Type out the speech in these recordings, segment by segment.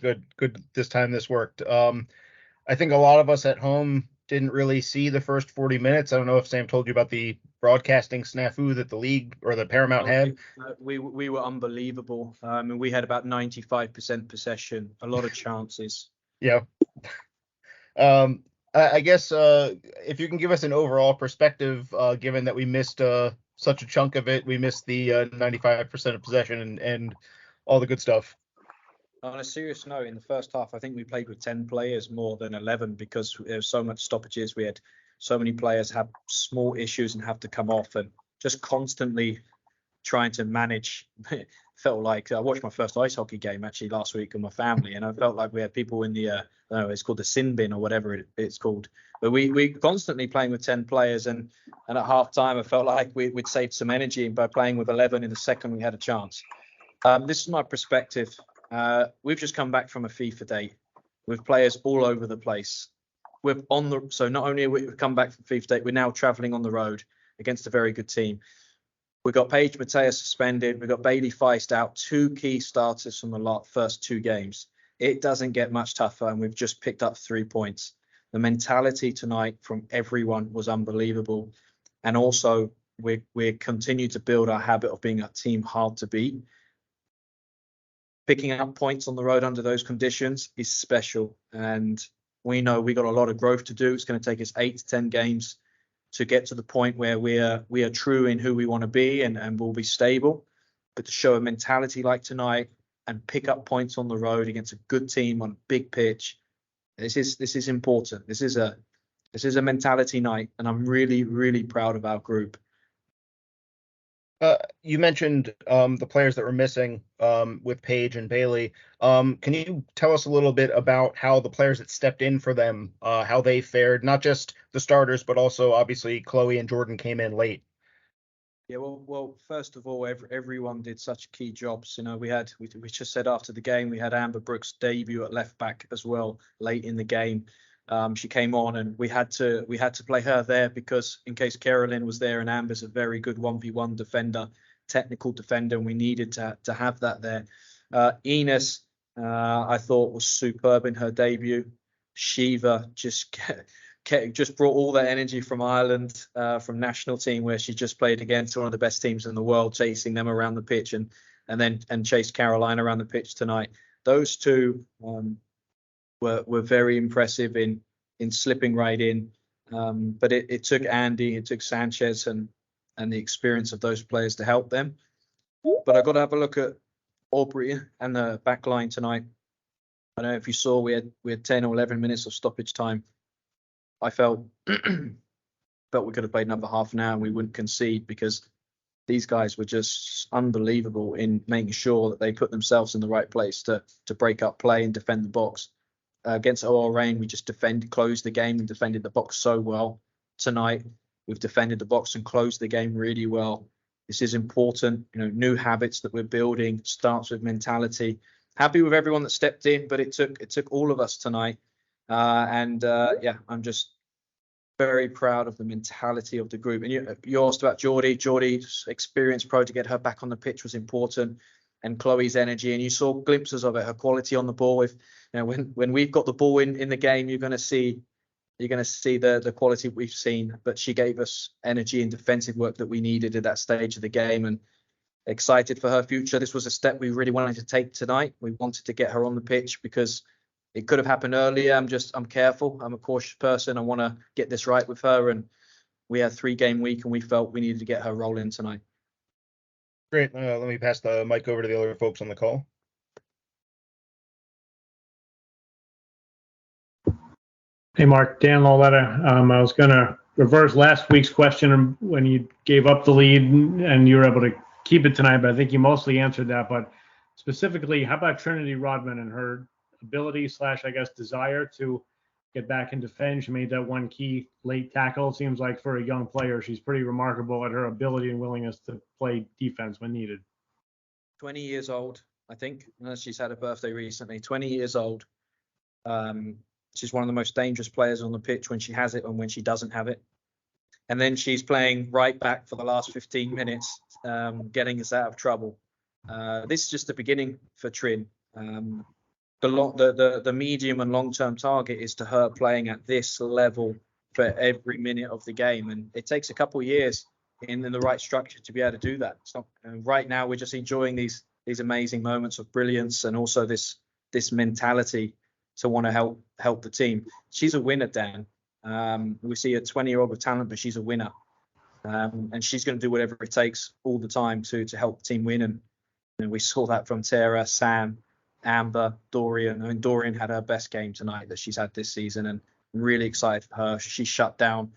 Good. This time this worked. I think a lot of us at home didn't really see the first 40 minutes. I don't know if Sam told you about the broadcasting snafu that the league or the Paramount had. We were unbelievable. And we had about 95% possession, a lot of chances. Yeah. I guess if you can give us an overall perspective, given that we missed such a chunk of it, we missed the 95% of possession and all the good stuff. On a serious note, in the first half, I think we played with 10 players more than 11 because there was so much stoppages. We had so many players have small issues and have to come off, and just constantly trying to manage. Felt like I watched my first ice hockey game actually last week with my family, and I felt like we had people in the I don't know, it's called the sin bin or whatever it's called. But we constantly playing with 10 players, and at half time I felt like we'd saved some energy by playing with 11 in the second we had a chance. This is my perspective. We've just come back from a FIFA date with players all over the place. So not only have we come back from FIFA date, we're now travelling on the road against a very good team. We've got Paige Matea suspended. We've got Bailey Feist out, two key starters from the first two games. It doesn't get much tougher, and we've just picked up 3 points. The mentality tonight from everyone was unbelievable. And also, we continue to build our habit of being a team hard to beat. Picking up points on the road under those conditions is special. And we know we got a lot of growth to do. It's going to take us 8 to 10 games to get to the point where we are true in who we want to be and we'll be stable. But to show a mentality like tonight and pick up points on the road against a good team on a big pitch, this is important. This is a mentality night, and I'm really, really proud of our group. You mentioned the players that were missing with Paige and Bailey. Can you tell us a little bit about how the players that stepped in for them, how they fared, not just the starters, but also obviously Chloe and Jordan came in late? Yeah, well, first of all, everyone did such key jobs. You know, we just said after the game, we had Amber Brooks' debut at left back as well late in the game. She came on, and we had to play her there because in case Carolyn was there, and Amber's a very good 1v1 defender, technical defender, and we needed to have that there. Ines, I thought was superb in her debut. Shiva just brought all that energy from Ireland, from national team, where she just played against one of the best teams in the world, chasing them around the pitch and chased Caroline around the pitch tonight. Those two were very impressive in slipping right in. But it took Andy, it took Sanchez and the experience of those players to help them. But I've got to have a look at Aubrey and the back line tonight. I don't know if you saw, we had 10 or 11 minutes of stoppage time. I felt we could have played another half an hour and we wouldn't concede, because these guys were just unbelievable in making sure that they put themselves in the right place to break up play and defend the box. Against OL Reign, we just closed the game and defended the box so well. Tonight, we've defended the box and closed the game really well. This is important. You know, new habits that we're building starts with mentality. Happy with everyone that stepped in, but it took all of us tonight. I'm just very proud of the mentality of the group. And you asked about Geordie. Geordie's experience pro to get her back on the pitch was important, and Chloe's energy. And you saw glimpses of it, her quality on the ball. If you know, when we've got the ball in the game, you're going to see the quality we've seen. But she gave us energy and defensive work that we needed at that stage of the game, and excited for her future. This was a step we really wanted to take tonight. We wanted to get her on the pitch because it could have happened earlier. I'm careful. I'm a cautious person. I want to get this right with her. And we had 3-game week, and we felt we needed to get her rolling tonight. Great. Let me pass the mic over to the other folks on the call. Hey, Mark, Dan Loletta. I was going to reverse last week's question when you gave up the lead and you were able to keep it tonight, but I think you mostly answered that. But specifically, how about Trinity Rodman and her ability / I guess desire to get back and defend? She made that one key late tackle. It seems like for a young player, she's pretty remarkable at her ability and willingness to play defense when needed. 20 years old, I think. She's had a birthday recently. 20 years old. She's one of the most dangerous players on the pitch when she has it and when she doesn't have it. And then she's playing right back for the last 15 minutes, getting us out of trouble. This is just the beginning for Trin. the medium and long term target is to her playing at this level for every minute of the game, and it takes a couple of years in the right structure to be able to do that. It's not, and right now we're just enjoying these amazing moments of brilliance, and also this mentality to want to help the team. She's a winner, Dan. We see a 20-year-old with talent, but she's a winner, and she's going to do whatever it takes all the time to help the team win. And we saw that from Tara, Sam, Amber, Dorian. I mean, Dorian had her best game tonight that she's had this season, and I'm really excited for her. She shut down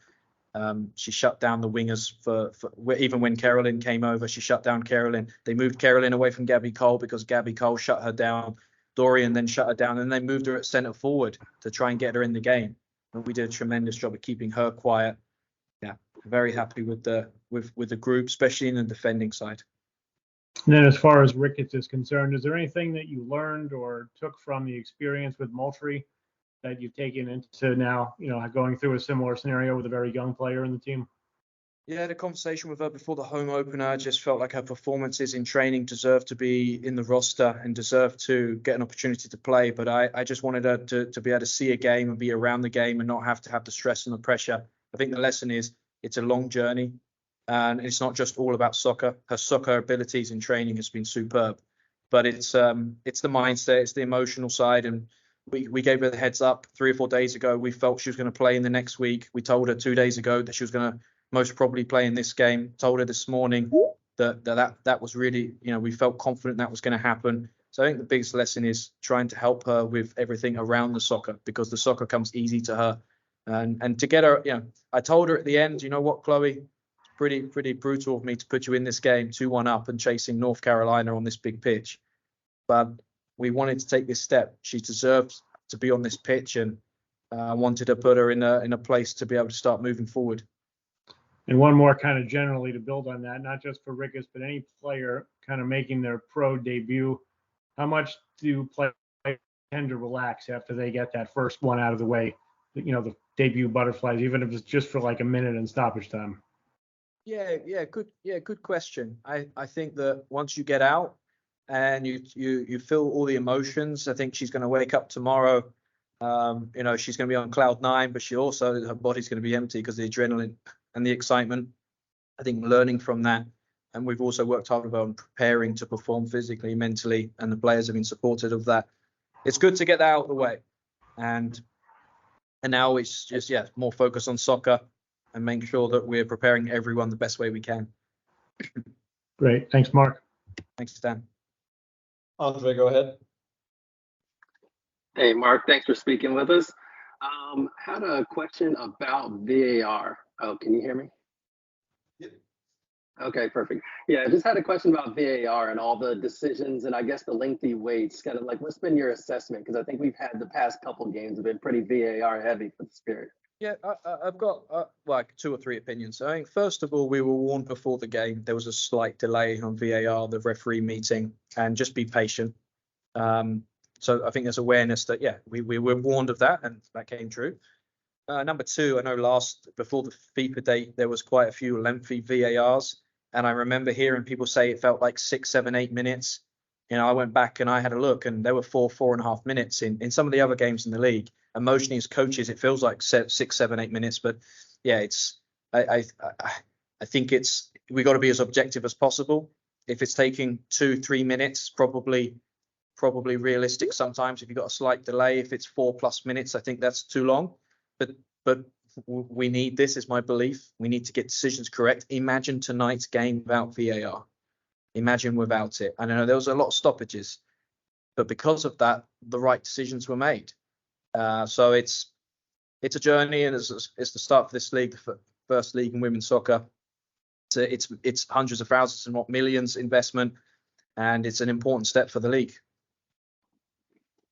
the wingers for even when Carolyn came over. She shut down Carolyn. They moved Carolyn away from Gabby Cole because Gabby Cole shut her down. Dorian then shut her down, and they moved her at centre forward to try and get her in the game. And we did a tremendous job of keeping her quiet. Yeah, very happy with the group, especially in the defending side. And then as far as Ricketts is concerned, is there anything that you learned or took from the experience with Moultrie that you've taken into now, going through a similar scenario with a very young player in the team? Yeah, I had a conversation with her before the home opener. I just felt like her performances in training deserved to be in the roster and deserved to get an opportunity to play. But I just wanted her to be able to see a game and be around the game and not have to have the stress and the pressure. I think the lesson is it's a long journey, and it's not just all about soccer. Her soccer abilities in training has been superb, but it's the mindset, it's the emotional side. And we gave her the heads up 3 or 4 days ago. We felt she was going to play in the next week. We told her 2 days ago that she was going to most probably play in this game. Told her this morning that was really, we felt confident that was going to happen. So I think the biggest lesson is trying to help her with everything around the soccer, because the soccer comes easy to her. And to get her, I told her at the end, you know what, Chloe, it's pretty brutal of me to put you in this game 2-1 up and chasing North Carolina on this big pitch. But we wanted to take this step. She deserves to be on this pitch, and I wanted to put her in a place to be able to start moving forward. And one more kind of generally to build on that, not just for Ricketts, but any player kind of making their pro debut, how much do players tend to relax after they get that first one out of the way, the debut butterflies, even if it's just for like a minute in stoppage time? Good question. I think that once you get out and you feel all the emotions, I think she's going to wake up tomorrow. She's going to be on cloud 9, but her body's going to be empty because of the adrenaline and the excitement. I think learning from that, and we've also worked hard on preparing to perform physically, mentally, and the players have been supportive of that. It's good to get that out of the way, and now it's just more focus on soccer and making sure that we're preparing everyone the best way we can. Great, thanks, Mark. Thanks, Dan. Andre, go ahead. Hey, Mark, thanks for speaking with us. Had a question about VAR. Oh, can you hear me? Yep. Okay, perfect. Yeah, I just had a question about VAR and all the decisions and I guess the lengthy waits. Kind of like, what's been your assessment? Because I think we've had the past couple games have been pretty VAR heavy for the Spirit. Yeah, I've got like 2 or 3 opinions. I think first of all, we were warned before the game. There was a slight delay on VAR, the referee meeting, and just be patient. So I think there's awareness that, we were warned of that, and that came true. Number 2, I know before the FIFA date, there was quite a few lengthy VARs. And I remember hearing people say it felt like 6, 7, 8 minutes. I went back and I had a look, and there were 4.5 minutes in some of the other games in the league. Emotionally, as coaches, it feels like 6, 7, 8 minutes. But yeah, I think we got to be as objective as possible. If it's taking 2, 3 minutes, probably realistic sometimes. If you've got a slight delay, if it's 4+ minutes, I think that's too long. But we need, this is my belief, we need to get decisions correct. Imagine tonight's game without VAR. Imagine without it. I know there was a lot of stoppages, but because of that, the right decisions were made. So it's a journey, and it's the start for this league, the first league in women's soccer. It's hundreds of thousands and not millions investment, and it's an important step for the league.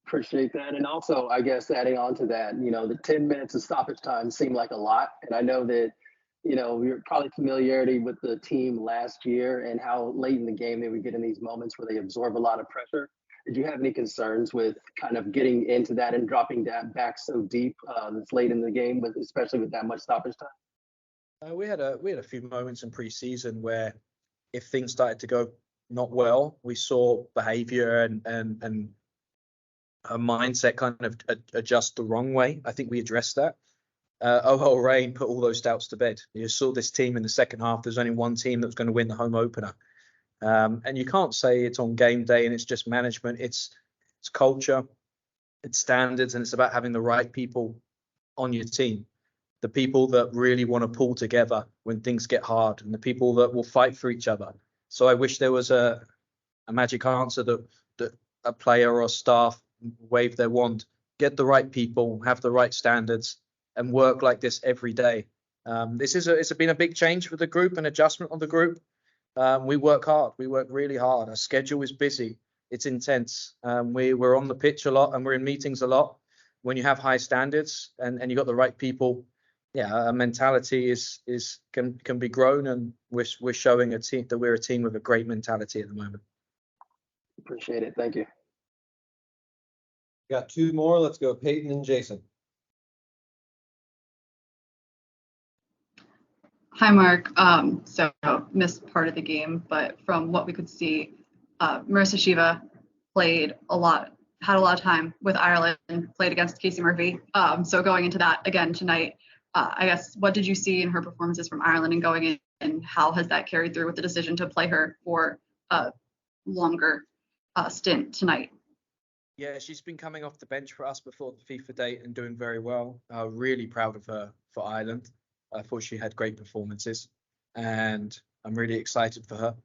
Appreciate that. And also, I guess adding on to that, the 10 minutes of stoppage time seemed like a lot. And I know that, you're probably familiarity with the team last year and how late in the game they would get in these moments where they absorb a lot of pressure. Did you have any concerns with kind of getting into that and dropping that back so deep that's late in the game, especially with that much stoppage time? We had a few moments in pre-season where if things started to go not well, we saw behavior and mindset kind of adjust the wrong way. I think we addressed that. OL Reign put all those doubts to bed. You saw this team in the second half. There's only one team that was going to win the home opener. And you can't say it's on game day and it's just management. It's culture, it's standards, and it's about having the right people on your team. The people that really want to pull together when things get hard, and the people that will fight for each other. So I wish there was a magic answer that a player or staff wave their wand, get the right people, have the right standards, and work like this every day. It's been a big change for the group, an adjustment of the group. We work hard. We work really hard. Our schedule is busy. It's intense. We're on the pitch a lot and we're in meetings a lot. When you have high standards and you got the right people, a mentality can be grown, and we're showing a team that we're a team with a great mentality at the moment. Appreciate it. Thank you. Got two more. Let's go, Peyton and Jason. Hi, Mark. So missed part of the game, but from what we could see, Marissa Shiva played a lot, had a lot of time with Ireland, played against Casey Murphy. So going into that again tonight, I guess, what did you see in her performances from Ireland and going in, and how has that carried through with the decision to play her for a longer stint tonight? Yeah, she's been coming off the bench for us before the FIFA date and doing very well. Really proud of her for Ireland. I thought she had great performances, and I'm really excited for her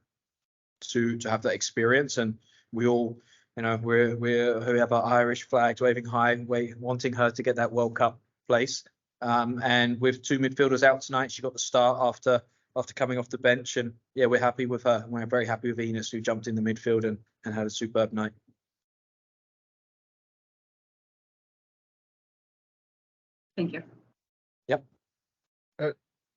to have that experience. And we all, we have our Irish flags waving high, wanting her to get that World Cup place. And with two midfielders out tonight, she got the start after coming off the bench. And yeah, we're happy with her. We're very happy with Enos, who jumped in the midfield and had a superb night. Thank you. Yep.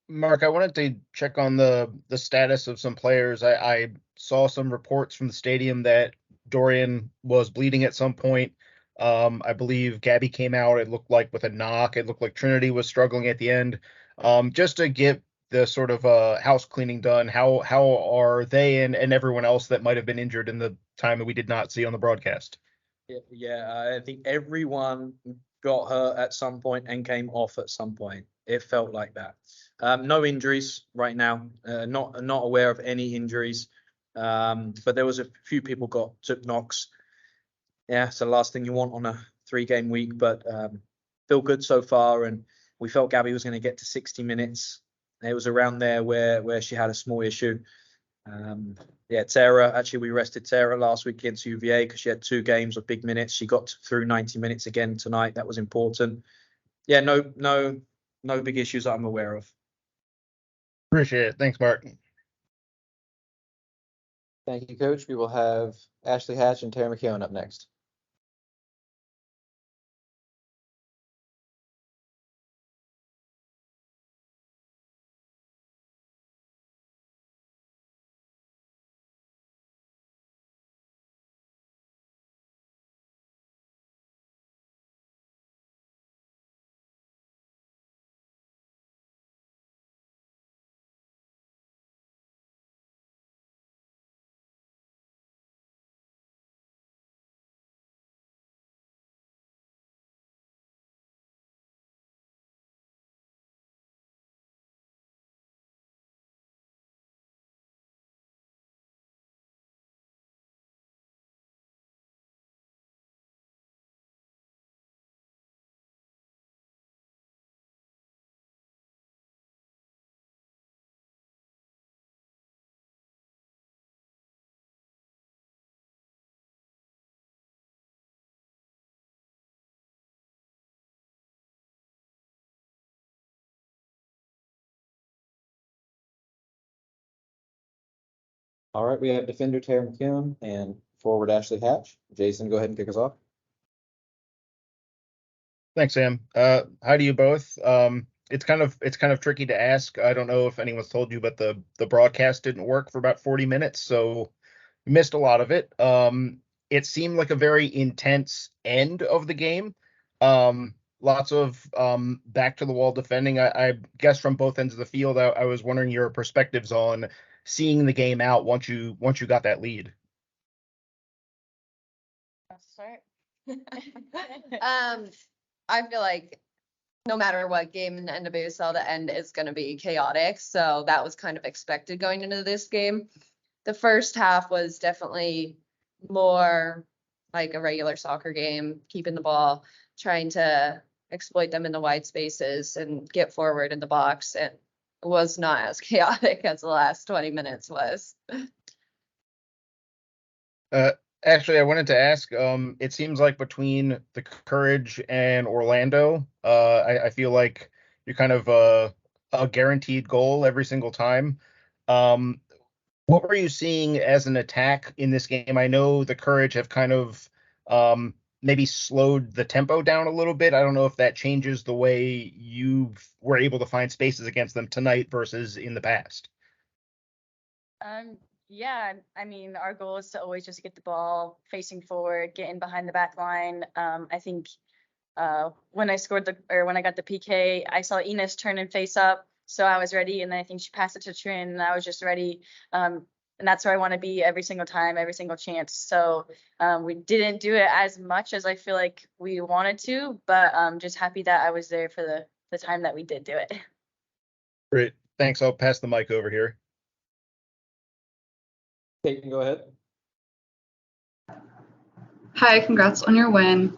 Mark, I wanted to check on the status of some players. I saw some reports from the stadium that Dorian was bleeding at some point. I believe Gabby came out, it looked like with a knock. It looked like Trinity was struggling at the end. Just to get the sort of house cleaning done, how are they and everyone else that might have been injured in the time that we did not see on the broadcast? Yeah, I think everyone got hurt at some point and came off at some point. It felt like that. No injuries right now. Not aware of any injuries. But there was a few people took knocks. Yeah, it's the last thing you want on a 3-game week. But feel good so far, and we felt Gabby was going to get to 60 minutes. It was around there where she had a small issue. Tara, actually we rested Tara last week against UVA because she had 2 games of big minutes. She got through 90 minutes again tonight. That was important. Yeah, no big issues that I'm aware of. Appreciate it. Thanks, Mark. Thank you, Coach. We will have Ashley Hatch and Tara McKeown up next. All right, we have defender Tara McKeown and forward Ashley Hatch. Jason, go ahead and kick us off. Thanks, Sam. How do you both? It's kind of tricky to ask. I don't know if anyone's told you, but the broadcast didn't work for about 40 minutes, so missed a lot of it. It seemed like a very intense end of the game. Lots of back to the wall defending. I guess from both ends of the field. I was wondering your perspectives on seeing the game out once you got that lead. I'll start. I feel like no matter what game in the NWSL, the end is going to be chaotic. So that was kind of expected going into this game. The first half was definitely more like a regular soccer game, keeping the ball, trying to exploit them in the wide spaces and get forward in the box. And it was not as chaotic as the last 20 minutes was. Actually, I wanted to ask, it seems like between the Courage and Orlando, I feel like you're kind of a guaranteed goal every single time. Um, what were you seeing as an attack in this game? I know the Courage have kind of maybe slowed the tempo down a little bit. I don't know if that changes the way you were able to find spaces against them tonight versus in the past. Yeah, I mean, our goal is to always just get the ball facing forward, get in behind the back line. I think when I got the PK, I saw Enos turn and face up, so I was ready, and then I think she passed it to Trin, and I was just ready. And that's where I want to be every single time, every single chance. So we didn't do it as much as I feel like we wanted to, but I'm just happy that I was there for the time that we did do it. Great. Thanks. I'll pass the mic over here. Peyton, go ahead. Hi, congrats on your win.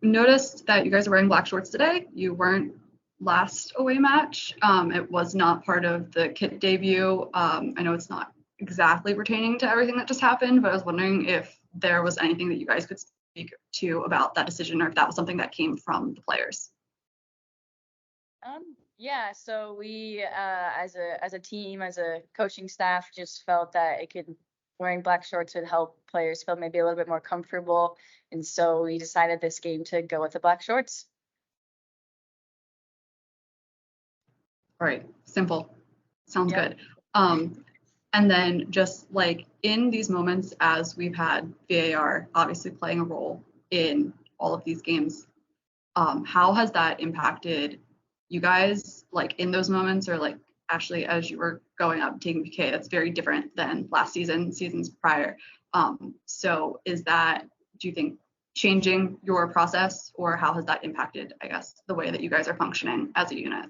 Noticed that you guys are wearing black shorts today. You weren't last away match. It was not part of the kit debut. I know it's not exactly pertaining to everything that just happened, but I was wondering if there was anything that you guys could speak to about that decision, or if that was something that came from the players. Yeah, so we as a team, as a coaching staff, just felt that wearing black shorts would help players feel maybe a little bit more comfortable, and so we decided this game to go with the black shorts. All right, simple. Sounds Yeah. good. And then just like in these moments, as we've had VAR obviously playing a role in all of these games, how has that impacted you guys, like in those moments, or like actually as you were going up taking PK? That's very different than last seasons prior. So is that, do you think, changing your process, or how has that impacted, I guess, the way that you guys are functioning as a unit?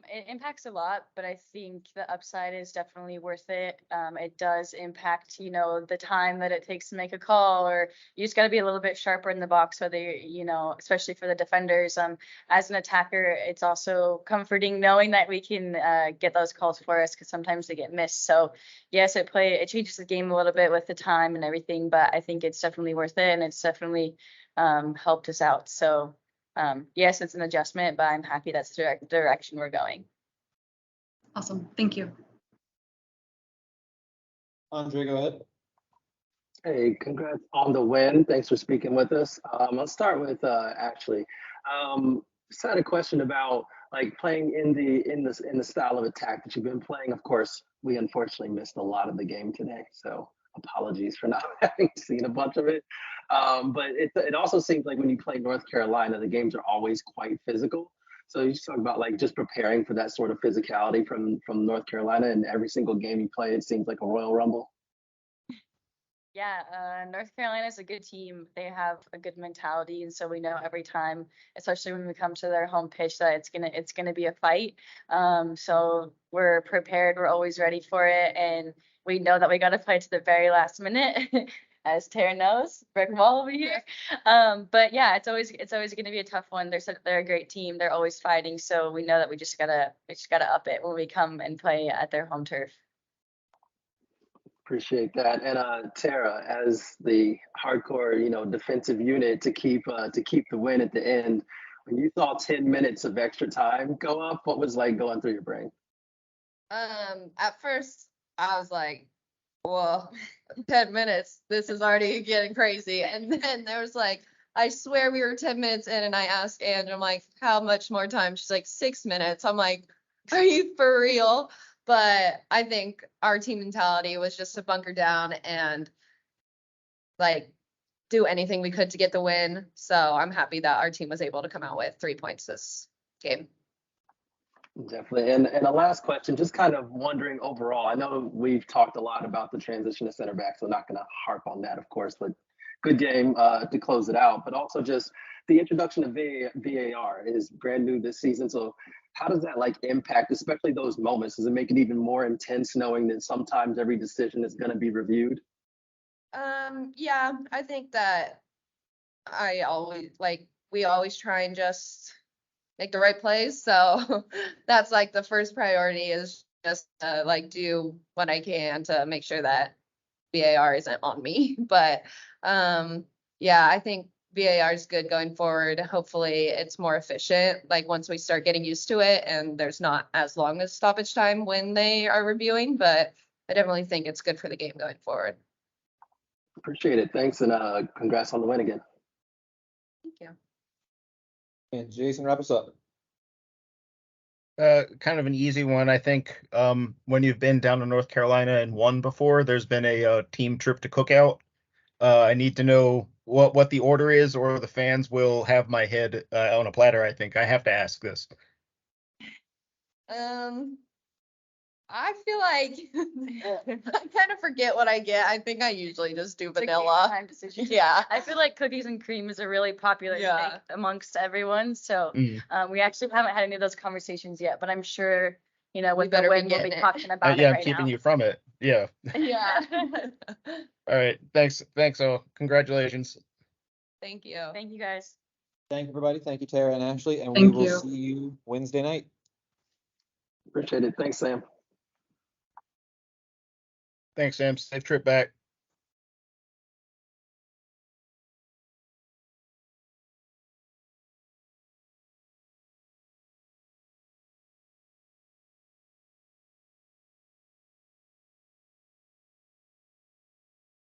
It impacts a lot, but I think the upside is definitely worth it. It does impact, the time that it takes to make a call, or you just got to be a little bit sharper in the box, whether especially for the defenders. As an attacker, it's also comforting knowing that we can get those calls for us, because sometimes they get missed. So yes, it changes the game a little bit with the time and everything, but I think it's definitely worth it, and it's definitely helped us out. So yes, it's an adjustment, but I'm happy that's the direction we're going. Awesome. Thank you. Andre, go ahead. Hey, congrats on the win. Thanks for speaking with us. I'll start with Ashley. Just had a question about like playing in the style of attack that you've been playing. Of course, we unfortunately missed a lot of the game today, so apologies for not having seen a bunch of it. But it also seems like when you play North Carolina, the games are always quite physical. So you just talk about like just preparing for that sort of physicality from North Carolina, and every single game you play, it seems like a Royal Rumble. Yeah, North Carolina is a good team. They have a good mentality, and so we know every time, especially when we come to their home pitch, that it's gonna be a fight. So we're prepared. We're always ready for it, and we know that we got to fight to the very last minute, as Tara knows, brick wall over here. But yeah, it's always gonna be a tough one. They're a great team. They're always fighting, so we know that we just gotta up it when we come and play at their home turf. Appreciate that. And Tara, as the hardcore, defensive unit to keep the win at the end, when you saw 10 minutes of extra time go up, what was like going through your brain? At first I was like, well, 10 minutes, this is already getting crazy. And then there was like, I swear we were 10 minutes in, and I asked Ange, I'm like, how much more time? She's like, 6 minutes. I'm like, are you for real? But I think our team mentality was just to bunker down and like do anything we could to get the win. So I'm happy that our team was able to come out with 3 points this game. Definitely. And the last question, just kind of wondering overall, I know we've talked a lot about the transition to center back, so I'm not going to harp on that, of course, but good game to close it out, but also just the introduction of VAR is brand new this season. So how does that like impact, especially those moments? Does it make it even more intense knowing that sometimes every decision is going to be reviewed? Yeah, I think that we always try and just make the right plays. So that's like the first priority is just to like do what I can to make sure that VAR isn't on me. But yeah, I think VAR is good going forward. Hopefully it's more efficient, like once we start getting used to it and there's not as long as stoppage time when they are reviewing, but I definitely think it's good for the game going forward. Appreciate it. Thanks, and congrats on the win again. Thank you. And Jason, wrap us up. Kind of an easy one. I think when you've been down to North Carolina and won before, there's been a team trip to Cookout. I need to know what the order is, or the fans will have my head on a platter. I think I have to ask this. I feel like I kind of forget what I get. I think I usually just do It's a vanilla. game time decision. Yeah. I feel like cookies and cream is a really popular thing amongst everyone. So we actually haven't had any of those conversations yet, but I'm sure, you know, with the better be win, we'll be getting it. talking about it Yeah, I'm right keeping now. you from it. Yeah. Yeah. All right. Thanks. Oh, congratulations. Thank you. Thank you guys. Thank you, everybody. Thank you, Tara and Ashley, and we Thank will you. see you Wednesday night. Appreciate it. Thanks, Sam. Thanks, Sam. Safe trip back.